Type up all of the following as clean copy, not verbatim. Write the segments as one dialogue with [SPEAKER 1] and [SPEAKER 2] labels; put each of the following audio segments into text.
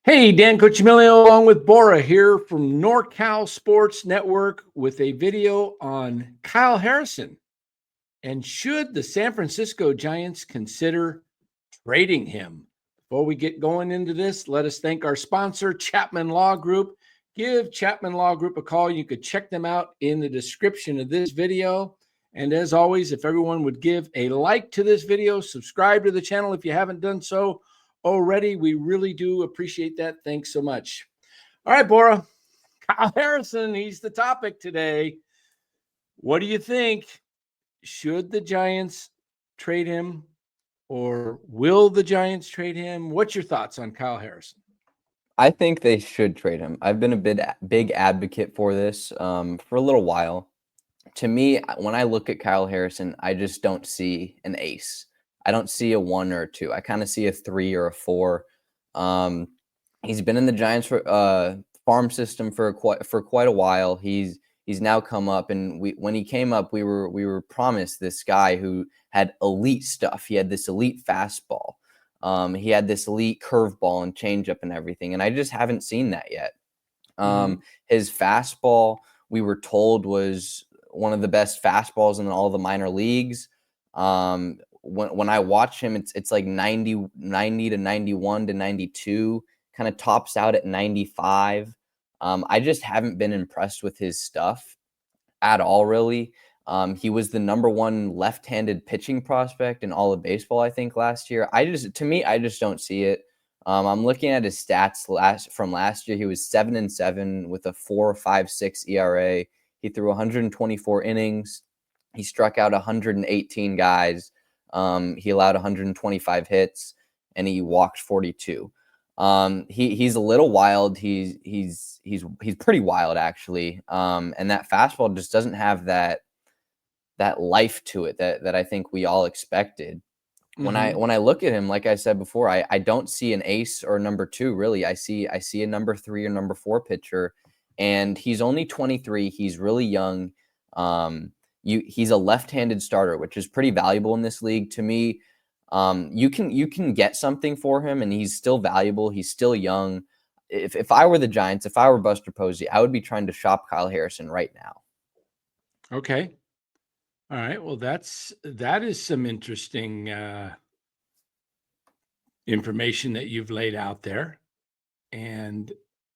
[SPEAKER 1] Hey, Dan Cucimilio along with Bora here from NorCal Sports Network with a video on Kyle Harrison. And should the San Francisco Giants consider trading him? Before we get going into this, let us thank our sponsor, Chapman Law Group. Give Chapman Law Group a call. You could check them out in the description of this video. And as always, if everyone would give a like to this video, subscribe to the channel if you haven't done so already, we really do appreciate that. Thanks so much. All right, Bora, Kyle Harrison, he's the topic today. What do you think? Should the Giants trade him, or will the Giants trade him? What's your thoughts on Kyle Harrison?
[SPEAKER 2] I think they should trade him. I've been a big advocate for this for a little while. To me, when I look at Kyle Harrison, I just don't see an ace. I don't see a 1 or a 2. I kind of see a 3 or a 4. He's been in the Giants farm system for quite a while. He's now come up, and when he came up, we were promised this guy who had elite stuff. He had this elite fastball. He had this elite curveball and changeup and everything, and I just haven't seen that yet. His fastball, we were told, was one of the best fastballs in all the minor leagues. When I watch him, it's like 90 to 91 to 92, kind of tops out at 95. I just haven't been impressed with his stuff at all, really. He was the #1 left-handed pitching prospect in all of baseball, I think, last year. I just don't see it. I'm looking at his stats from last year. He was 7-7 with a 4.56 ERA. He threw 124 innings. He struck out 118 guys. He allowed 125 hits, and he walked 42. He's a little wild. He's pretty wild, actually. And that fastball just doesn't have that life to it that I think we all expected. When I look at him, like I said before, I don't see an ace or #2, really. I see a #3 or #4 pitcher, and he's only 23. He's really young. He's a left-handed starter, which is pretty valuable in this league. To me, you can get something for him, and he's still valuable. He's still young. If I were the Giants, if I were Buster Posey, I would be trying to shop Kyle Harrison right now.
[SPEAKER 1] Okay. All right. Well, that is some interesting information that you've laid out there, and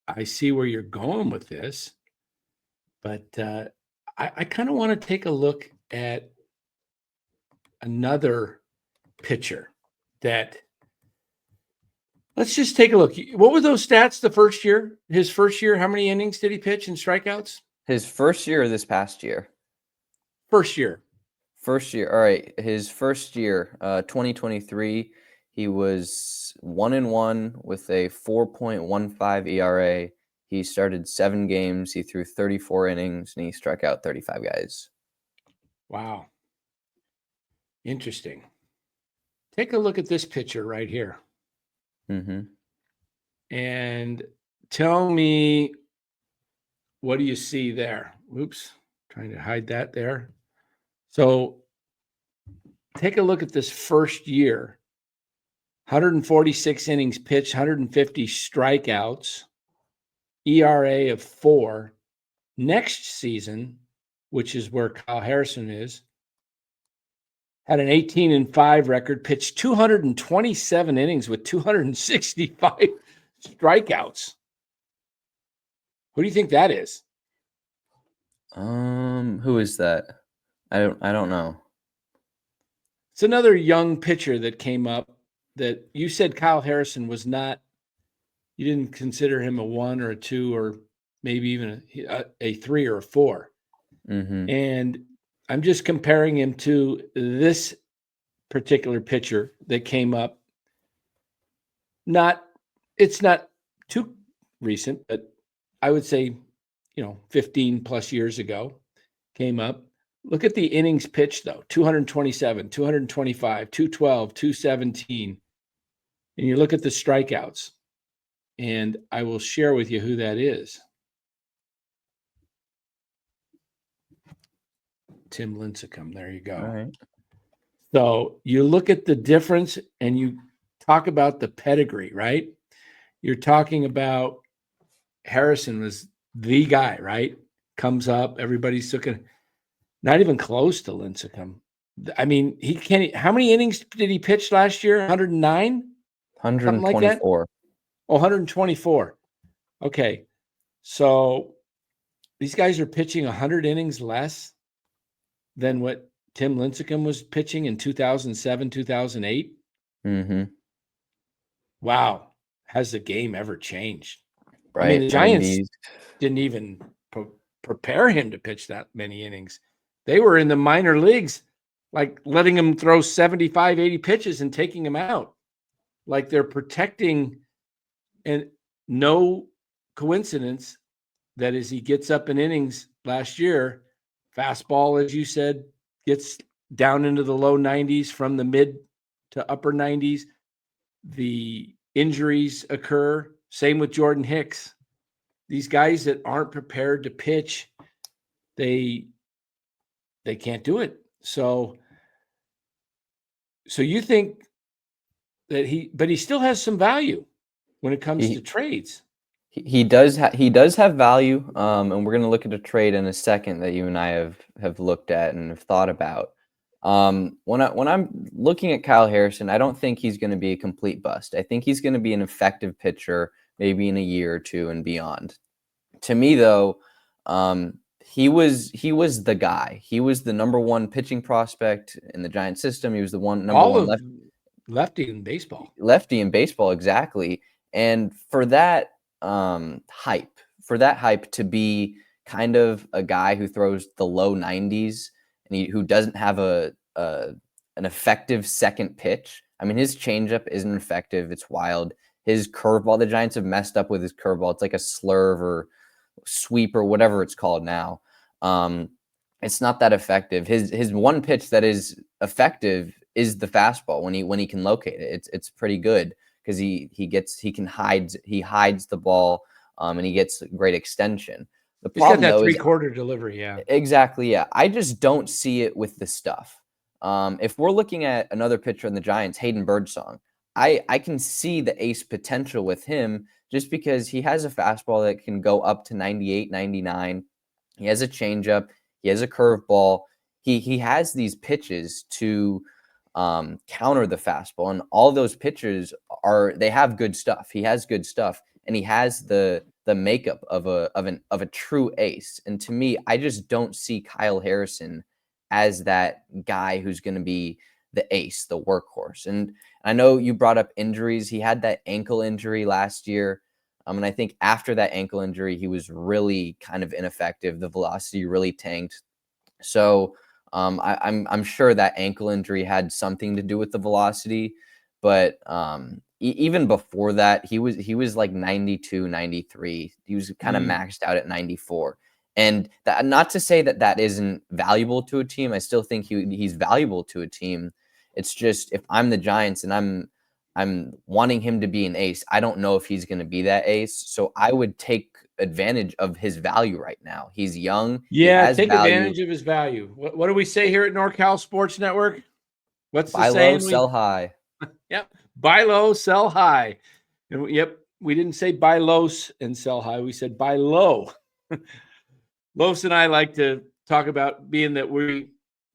[SPEAKER 1] I see where you're going with this, but I kind of want to take a look at another pitcher that. Let's just take a look. What were those stats the first year? His first year, how many innings did he pitch and strikeouts?
[SPEAKER 2] His first year or this past year?
[SPEAKER 1] First year.
[SPEAKER 2] First year. All right. His first year, 2023, he was 1-1 with a 4.15 ERA. He started 7 games. He threw 34 innings, and he struck out 35 guys.
[SPEAKER 1] Wow. Interesting. Take a look at this pitcher right here. And tell me, what do you see there? Oops, trying to hide that there. So take a look at this first year. 146 innings pitched, 150 strikeouts, ERA of 4. Next season, which is where Kyle Harrison is, had an 18-5 record, pitched 227 innings with 265 strikeouts. Who do you think that is?
[SPEAKER 2] Who is that? I don't know.
[SPEAKER 1] It's another young pitcher that came up that you said Kyle Harrison was not. You didn't consider him a 1 or a 2 or maybe even a 3 or a 4. And I'm just comparing him to this particular pitcher that came up. It's not too recent, but I would say, 15 plus years ago came up. Look at the innings pitched, though. 227, 225, 212, 217. And you look at the strikeouts, and I will share with you who that is. Tim Lincecum. There you go.
[SPEAKER 2] All right.
[SPEAKER 1] So you look at the difference and you talk about the pedigree, right? you're talking about Harrison was the guy, right? Comes up, everybody's looking, not even close to Lincecum. I mean, he can't. How many innings did he pitch last year? 109, something like that.
[SPEAKER 2] 124.
[SPEAKER 1] Oh, 124. Okay, so these guys are pitching 100 innings less than what Tim Lincecum was pitching in 2007, 2008.
[SPEAKER 2] Mm-hmm.
[SPEAKER 1] Wow, has the game ever changed? I mean,
[SPEAKER 2] Right.
[SPEAKER 1] the
[SPEAKER 2] I mean,
[SPEAKER 1] Giants didn't even prepare him to pitch that many innings. They were in the minor leagues, like letting him throw 75, 80 pitches and taking him out. Like they're protecting, and no coincidence that as he gets up in innings last year, fastball, as you said, gets down into the low 90s from the mid to upper 90s. The injuries occur. Same with Jordan Hicks. These guys that aren't prepared to pitch, they can't do it. So you think that he still has some value when it comes to
[SPEAKER 2] he
[SPEAKER 1] trades.
[SPEAKER 2] he does he does have value. And we're gonna look at a trade in a second that you and I have looked at and have thought about. When I'm looking at Kyle Harrison, I don't think he's going to be a complete bust. I think he's going to be an effective pitcher, maybe in a year or two and beyond. To me, though, he was the guy. He was the number one pitching prospect in the Giant system. He was the number
[SPEAKER 1] All
[SPEAKER 2] one
[SPEAKER 1] of lefty in baseball.
[SPEAKER 2] lefty in baseball, exactly. And for that hype to be kind of a guy who throws the low 90s and who doesn't have an effective second pitch. I mean, his changeup isn't effective. It's wild. His curveball, the Giants have messed up with his curveball. It's like a slurve or sweep or whatever it's called now. It's not that effective. His one pitch that is effective is the fastball when he can locate it. It's pretty good because he hides the ball and he gets great extension. The problem,
[SPEAKER 1] he's got that
[SPEAKER 2] though, is
[SPEAKER 1] 3/4 delivery. Yeah,
[SPEAKER 2] exactly. Yeah, I just don't see it with the stuff. If we're looking at another pitcher in the Giants, Hayden Birdsong, I can see the ace potential with him just because he has a fastball that can go up to 98, 99. He has a changeup. He has a curveball. He has these pitches to counter the fastball, and all those pitchers they have good stuff. He has good stuff, and he has the makeup of a true ace. And to me, I just don't see Kyle Harrison as that guy who's going to be the ace, the workhorse. And I know you brought up injuries. He had that ankle injury last year. And I think after that ankle injury, he was really kind of ineffective. The velocity really tanked. So I'm sure that ankle injury had something to do with the velocity. But even before that, he was like 92, 93. He was kind of maxed out at 94. And that, not to say that isn't valuable to a team. I still think he's valuable to a team. It's just if I'm the Giants and I'm wanting him to be an ace, I don't know if he's going to be that ace. So I would take advantage of his value right now. He's young.
[SPEAKER 1] Yeah,
[SPEAKER 2] he has
[SPEAKER 1] take
[SPEAKER 2] value.
[SPEAKER 1] advantage of his value. What do we say here at NorCal Sports Network? What's the
[SPEAKER 2] Buy
[SPEAKER 1] saying?
[SPEAKER 2] low, sell high.
[SPEAKER 1] Yep. Buy low, sell high. And yep, we didn't say buy low and sell high. We said buy low. Los and I like to talk about being that we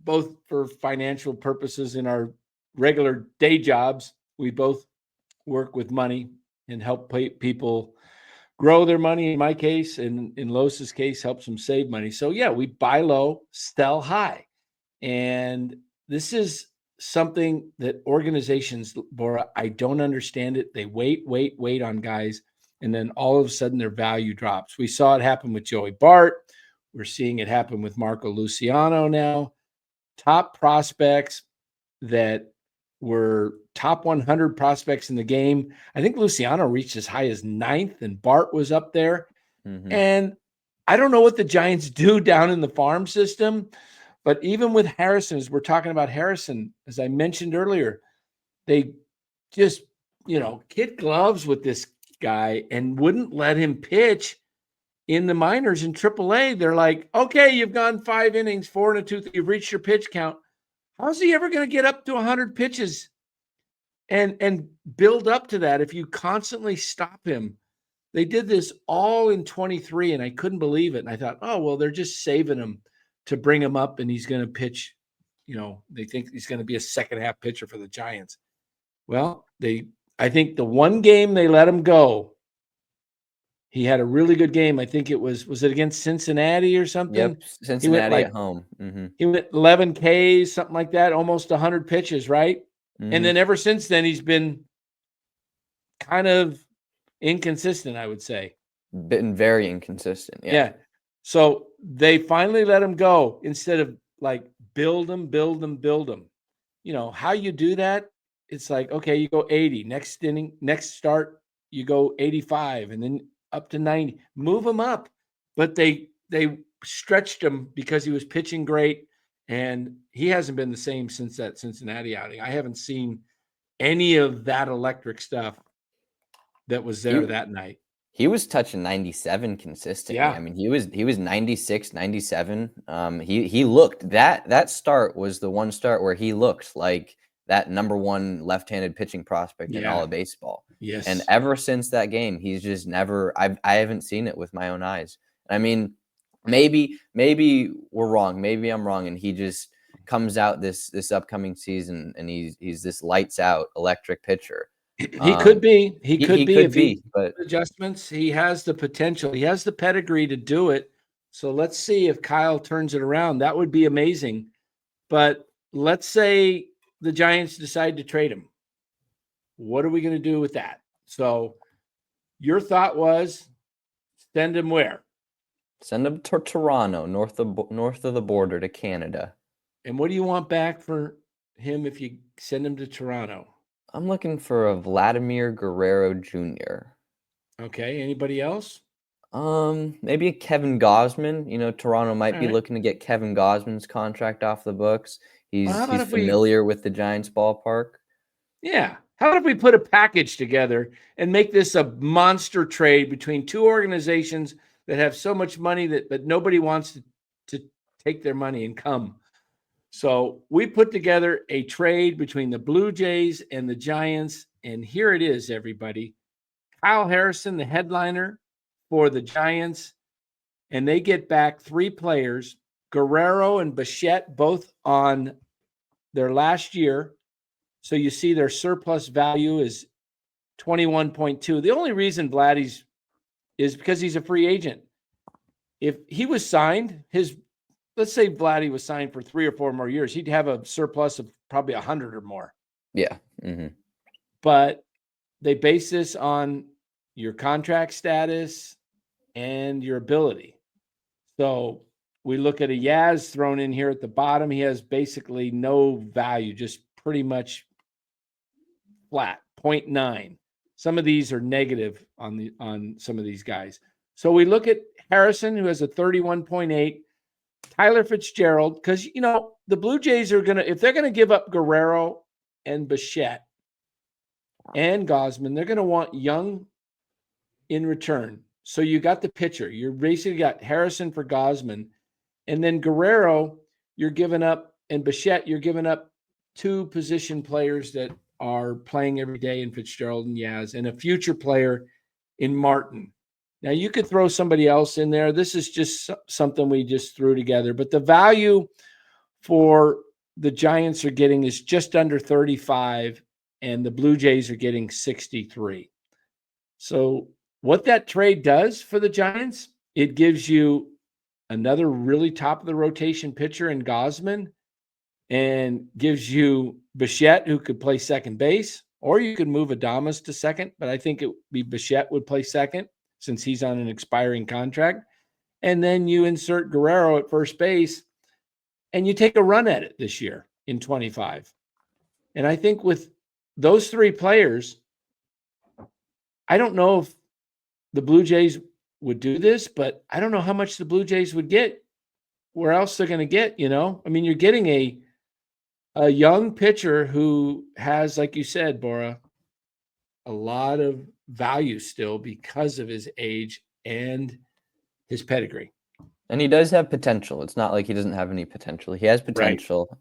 [SPEAKER 1] both, for financial purposes in our regular day jobs, we both work with money and help people grow their money. In my case, and in Los's case, helps them save money. So yeah, we buy low, sell high. And this is something that organizations, Bora, I don't understand it. They wait on guys, and then all of a sudden their value drops. We saw it happen with Joey Bart. We're seeing it happen with Marco Luciano now. Top prospects that were top 100 prospects in the game. I think Luciano reached as high as 9th, and Bart was up there.
[SPEAKER 2] Mm-hmm.
[SPEAKER 1] And I don't know what the Giants do down in the farm system, but even with Harrison, as we're talking about Harrison, as I mentioned earlier, they just, kid gloves with this guy and wouldn't let him pitch in the minors in AAA. They're like, okay, you've gone 5 innings, 4 1/2, you've reached your pitch count. How's he ever going to get up to 100 pitches and build up to that. If you constantly stop him, they did this all in 23, and I couldn't believe it. And I thought, oh, well, they're just saving him to bring him up, and he's going to pitch. They think he's going to be a second half pitcher for the Giants. Well, I think the one game they let him go, he had a really good game. I think was it against Cincinnati or something?
[SPEAKER 2] Yep, Cincinnati at home.
[SPEAKER 1] He went 11 Ks, something like that, almost 100 pitches, right? And then ever since then, he's been kind of inconsistent, I would say.
[SPEAKER 2] Been very inconsistent.
[SPEAKER 1] Yeah. So they finally let him go instead of like build him. How you do that? It's like, okay, you go 80. Next inning, next start, you go 85, and then up to 90. Move him up. But they stretched him because he was pitching great, and he hasn't been the same since that Cincinnati outing. I haven't seen any of that electric stuff that was there that night.
[SPEAKER 2] He was touching 97 consistently.
[SPEAKER 1] Yeah.
[SPEAKER 2] I mean, he was 96, 97. He looked that start was the one start where he looked like that number one left-handed pitching prospect in all of baseball.
[SPEAKER 1] Yes.
[SPEAKER 2] And ever since that game, he's just never. I haven't seen it with my own eyes. I mean, maybe we're wrong. Maybe I'm wrong, and he just comes out this upcoming season, and he's this lights out electric pitcher.
[SPEAKER 1] He could be. He could be.
[SPEAKER 2] But
[SPEAKER 1] adjustments. He has the potential. He has the pedigree to do it. So let's see if Kyle turns it around. That would be amazing. But let's say the Giants decide to trade him. What are we going to do with that? So your thought was send him where?
[SPEAKER 2] Send him to Toronto, north of the border to Canada.
[SPEAKER 1] And what do you want back for him if you send him to Toronto?
[SPEAKER 2] I'm looking for a Vladimir Guerrero Jr.
[SPEAKER 1] Okay. Anybody else?
[SPEAKER 2] Maybe a Kevin Gausman. Toronto might be looking to get Kevin Gausman's contract off the books. He's familiar with the Giants ballpark.
[SPEAKER 1] Yeah. How about if we put a package together and make this a monster trade between two organizations that have so much money that nobody wants to take their money and come? So we put together a trade between the Blue Jays and the Giants, and here it is, everybody. Kyle Harrison, the headliner for the Giants, and they get back 3 players, Guerrero and Bichette, both on their last year. So you see their surplus value is 21.2. The only reason Vladdy's is because he's a free agent. If he was signed, let's say Vladdy was signed for 3 or 4 more years, he'd have a surplus of probably 100 or more.
[SPEAKER 2] Yeah.
[SPEAKER 1] But they base this on your contract status and your ability. So we look at a Yaz thrown in here at the bottom. He has basically no value, just pretty much flat, 0.9. Some of these are negative on some of these guys. So we look at Harrison, who has a 31.8. Tyler Fitzgerald, because, the Blue Jays are if they're going to give up Guerrero and Bichette and Gausman, they're going to want Young in return. So you got the pitcher. You're basically got Harrison for Gausman. And then Guerrero, you're giving up, and Bichette, you're giving up 2 position players that are playing every day in Fitzgerald and Yaz, and a future player in Martin. Now, you could throw somebody else in there. This is just something we just threw together. But the value for the Giants are getting is just under 35, and the Blue Jays are getting 63. So what that trade does for the Giants, it gives you another really top of the rotation pitcher in Gausman, and gives you Bichette, who could play second base, or you could move Adames to second, but I think it would be Bichette would play second since he's on an expiring contract. And then you insert Guerrero at first base, and you take a run at it this year in 25. And I think with those 3 players, I don't know if the Blue Jays would do this, but I don't know how much the Blue Jays would get, where else they're going to get, I mean, you're getting a young pitcher who has, like you said, Bora, a lot of value still because of his age and his pedigree.
[SPEAKER 2] And he does have potential. It's not like he doesn't have any potential. He has potential.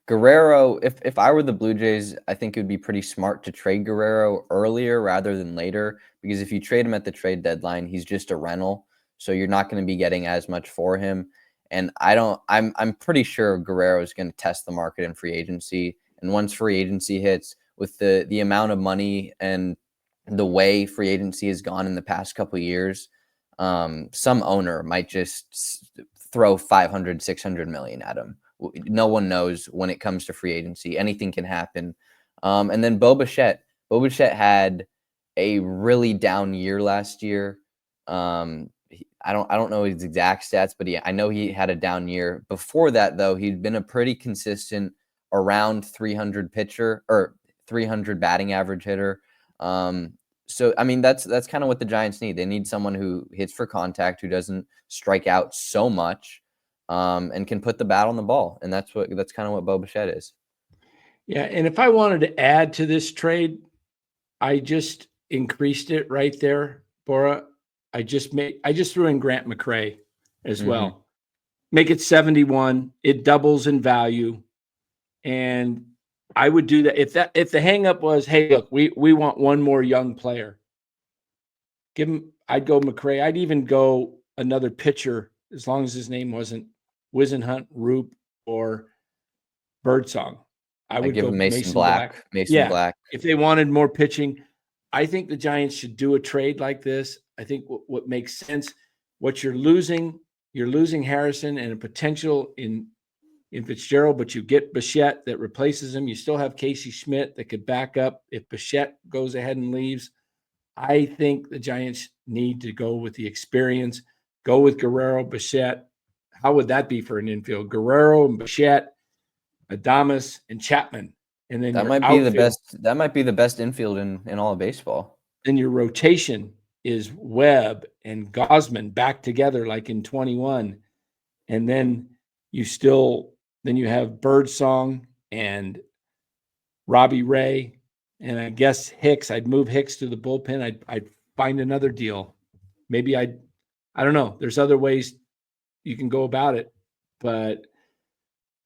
[SPEAKER 2] Guerrero, if I were the Blue Jays, I think it would be pretty smart to trade Guerrero earlier rather than later, because if you trade him at the trade deadline, he's just a rental, so you're not going to be getting as much for him. And I'm pretty sure Guerrero is going to test the market in free agency. And once free agency hits, with the amount of money and the way free agency has gone in the past couple of years, some owner might just throw 500, 600 million at him. No one knows when it comes to free agency. Anything can happen. And then Bo Bichette. Bo Bichette had a really down year last year. I don't know his exact stats, but I know he had a down year. Before that, though, he'd been a pretty consistent around 300 pitcher or 300 batting average hitter. So I mean that's kind of what the Giants need. They need someone who hits for contact, who doesn't strike out so much, and can put the bat on the ball. And that's kind of what Bo Bichette is.
[SPEAKER 1] Yeah, and if I wanted to add to this trade, I just increased it right there, Bora. I just threw in Grant McCray as well. Make it 71. It doubles in value. And I would do that if the hang up was, hey, look, we want one more young player. Give him, I'd go McCray. I'd even go another pitcher as long as his name wasn't Wisenhunt, Roop, or Birdsong. I would
[SPEAKER 2] give
[SPEAKER 1] go
[SPEAKER 2] him Mason Black. Mason Black.
[SPEAKER 1] If they wanted more pitching, I think the Giants should do a trade like this. I think what makes sense, what you're losing Harrison and a potential in Fitzgerald, but you get Bichette that replaces him. You still have Casey Schmidt that could back up if Bichette goes ahead and leaves. I think the Giants need to go with the experience, go with Guerrero, Bichette. How would that be for an infield? Guerrero and Bichette, Adames and Chapman. And then
[SPEAKER 2] that might be the best. That might be the best infield in all of baseball.
[SPEAKER 1] Then your rotation is Webb and Gosman back together like in 21. And then you have Birdsong and Robbie Ray. And I guess Hicks, I'd move Hicks to the bullpen. I'd find another deal. Maybe I don't know. There's other ways you can go about it. But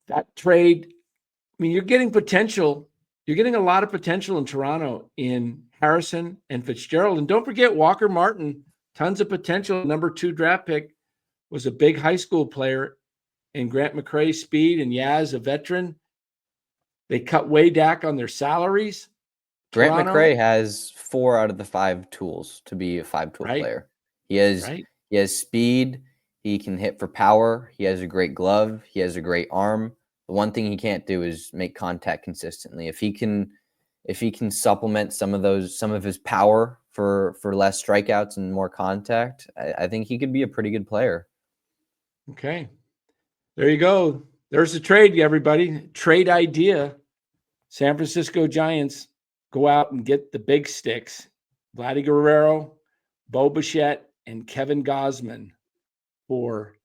[SPEAKER 1] that trade, I mean, you're getting potential. You're getting a lot of potential in Toronto in Harrison and Fitzgerald. And don't forget Walker Martin, tons of potential. Number 2 draft pick, was a big high school player. And Grant McCray, speed, and Yaz, a veteran. They cut way back on their salaries.
[SPEAKER 2] Grant McCray has 4 out of the 5 tools to be a 5-tool player. He has speed. He can hit for power. He has a great glove. He has a great arm. The one thing he can't do is make contact consistently. If he can supplement some of his power for less strikeouts and more contact, I think he could be a pretty good player.
[SPEAKER 1] Okay. There you go. There's the trade, everybody. Trade idea. San Francisco Giants go out and get the big sticks. Vladdy Guerrero, Bo Bichette, and Kevin Gosman for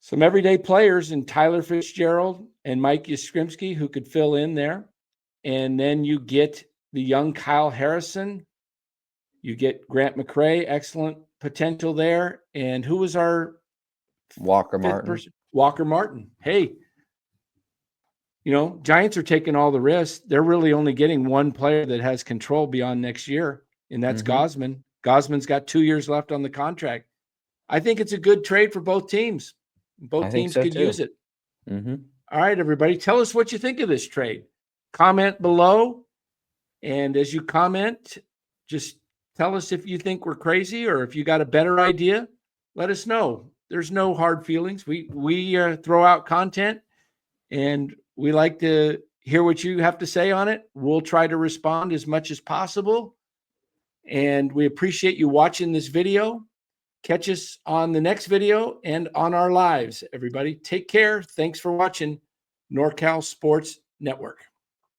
[SPEAKER 1] some everyday players in Tyler Fitzgerald and Mike Yastrzemski, who could fill in there. And then you get the young Kyle Harrison. You get Grant McCray, excellent potential there. And who was our
[SPEAKER 2] Walker Martin?
[SPEAKER 1] Walker Martin. Hey, Giants are taking all the risks. They're really only getting one player that has control beyond next year, and that's Gosman. Gosman's got 2 years left on the contract. I think it's a good trade for both teams. Both teams could use it. All right, everybody, tell us what you think of this trade. Comment below, and as you comment, just tell us if you think we're crazy or if you got a better idea. Let us know. There's no hard feelings. We throw out content, and we like to hear what you have to say on it. We'll try to respond as much as possible, and we appreciate you watching this video. Catch us on the next video and on our lives, everybody. Take care. Thanks for watching NorCal Sports Network.